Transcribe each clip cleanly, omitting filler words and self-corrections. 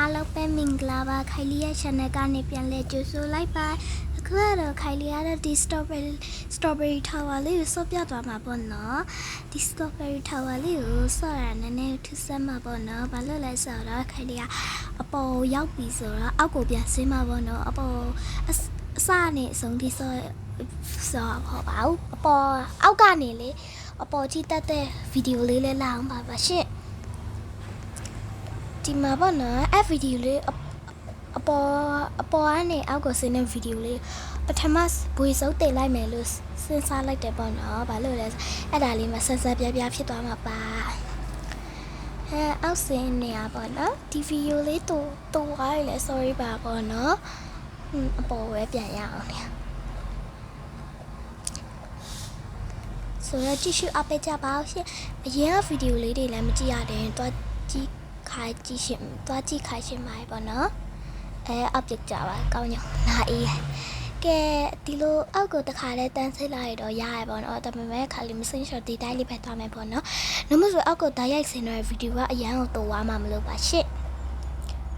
အားလုံးပဲမင်္ဂလာပါခိုင်လီရဲ့ channel ကနေပြန်လဲကြိုဆိုလိုက်ပါအခုကတော့ခိုင်လီရတဲ့ဒီ strawberry tower လေးကိုစော့ပြသွားမှာပေါ့နော်ဒီ strawberry tower လေးကိုစော့ရနည်းနည်းထူးဆန်းမှာပေါ့နော်ဘာလို့လဲဆိုတော့ခိုင်လီကအပေါ်ရောက်ပြီဆိုတော့အောက်ကိုပြန်ဆင်းမှာပေါ့နော်အပေါ်အစနဲ့အဆုံးထိစော့ဟောပါဘူးအပေါ်အောက်ကနေလေအပေါ်ကြည့်တတ်တဲ့ဗီဒီယိုလေးလည်းလာအောင်ပါရှင့်ဒီမှာပေါ့နော်အဲ့ဗီဒီယိုလေးအပေါ်ကနေအောက်ကိုဆင်းတဲ့ဗီဒီယိုလေးပထမဘွေစုပ်တင်လိုက်မယ်လို့စဉ်းစားလိုက်တယ်ပေါ့နော်ဘာလို့လဲအဲ့ဒါလေးမှာဆက်ဆက်ပြပြဖြစ်သွားမှာပါအောက်ဆင်းနေရပေါ့နော်ဒီဗီဒီယိုလေးတူသွားရလေ sorry ပါပေါ့နော်အပေါ်ပဲပြန်ရအောင်လေဆိုတော့ကြည့်ရှုအပ်ပေးကြပါဦးရှင်အရင်ကဗီဒီယိုလေးတွေလည်းမကြည့်ရတယ်တော့ကြည့်ခိုင်းကြည့်ရှင်သွားကြည့်ခိုင်းရှင်ပါပေါ့နော်အပ်ပြကြပါကောင်းညောင်းလာအေးကဲဒီလိုအောက်ကိုတခါလဲတန်းစိတ်လိုက်တော့ရရပေါ့နော်ဒါပေမဲ့ခါလေးမစင်းရှော့ဒီတိုင်းလေးပဲသွားမယ်ပေါ့နော်နှမဆိုအောက်ကိုဓာတ်ရိုက်စင်တဲ့ဗီဒီယိုကအရန်ကိုတော်သွားမှာမလို့ပါရှစ်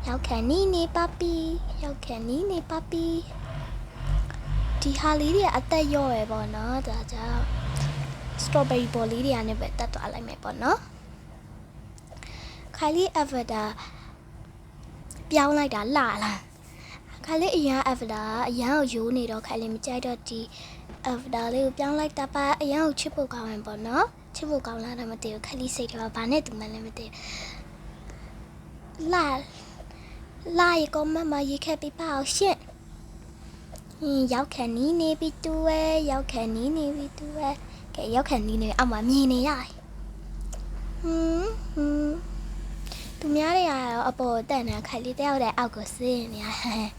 ရောက်ခဏနေပပီရောက်ခဏနေပပီဒီဟာလေးတွေအသက်ရော့ရပေါ့နော်ဒါကြောင့်strawberry ပေါ်လေးတွေကနေပဲတတ်သွားလိုက်မယ်ပေါ့နော်ခိုင်လီ avatar ပြောင်းလိုက်တာလှလားခိုင်လီအရင် avatar အရင်ကိုရိုးနေတော့ခိုင်လီမကြိုက်တော့ဒီ avatar လေးကိုပြောင်းလိုက်တာပါအရင်ကိုချစ်ဖို့ကောင်းရင်ပေါ့နော်ချစ်ဖို့ကောင်းလားတော့မသိဘူးခိုင်လီစိတ်တော့ဘာနဲ့တူမှလည်းမသိဘူးလာရေကောမမရေခက်ပြပါအောင်ရှင့်ရောက်ခဏနီးနေပြီတူဝဲရောက်ခဏနီးနေပြီတူဝဲကဲရောက်ခဏနီးနေအောက်မှာမြင်နေရတယ်သူများတွေကတော့အပေါ်တက်နေခိုင်လေးတယောက်တည်းအောက်ကိုဆင်းနေရဟင်း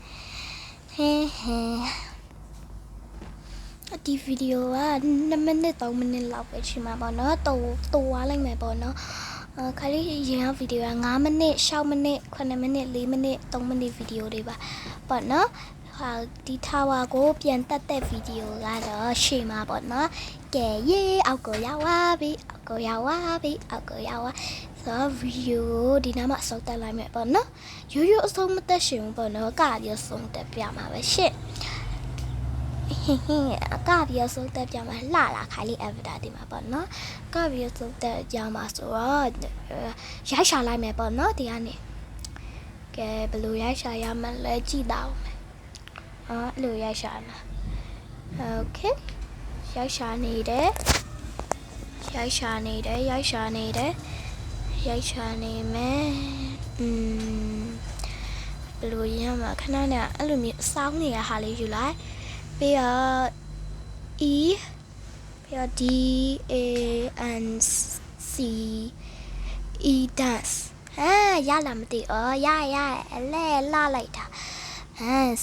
ဒီဗီဒီယိုက2မိနစ်3မိနစ်လောက်ပဲချိန်မှာပေါ့နော်တော်သွားလိုက်မယ်ပေါ့နော်ခိုင်လေးရင်ကဗီဒီယိုက9မိနစ်6မိနစ်9မိနစ်4မိနစ်3မိနစ်ဗီဒီယိုတွေပါပေါ့နော်ဒီထာဝါကိုပြန်တက်တဲ့ဗီဒီယိုကတော့ရှေ့မှာပေါ့နော်ကဲရေးအောက်ကိုရောက်သွားပြီအောက်ကိုရောက်သွားပြီအောက်ကိုရောက်သွားဆိုဗီဒီယိုကိုဒီနားမှာအဆုံးတက်လိုက်မယ်ပေါ့နော်ရိုးရိုးအဆုံးမတက်ရှင်ဘူးပေါ့နော်ကပြီးအဆုံးတက်ပြမှာပဲရှင့်ကပြီးအဆုံးတက်ပြမှာလှလာခိုင်လေး avatar ဒီမှာပေါ့နော်ကပြီးအဆုံးတက်ကြမှာဆိုတော့ရိုက်ရှာလိုက်မယ်ပေါ့နော်ဒီကနေကဲဘယ်လိုရိုက်ရှာရမလဲကြည့်တော့အဲ့လိုရိုက်ရှာမှာโอเคရိုက်ရှာနေတယ်ရိုက်ရှာနေမယ်ဘယ်လိုရမ်းမှာခဏနဲ့အဲ့လိုမျိုးစောင်းနေတဲ့ဟာလေးယူလိုက်ပြီးတော့ E ပြီးတော့ D A N C E dance ရလာမသိရလဲလာလိုက်တာ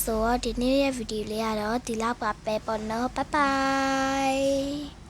ဆိုတော့ဒီနေ့ရဲ့ဗီဒီယိုလေးကတော့ဒီလောက်ပါပဲပေါ့နော် bye bye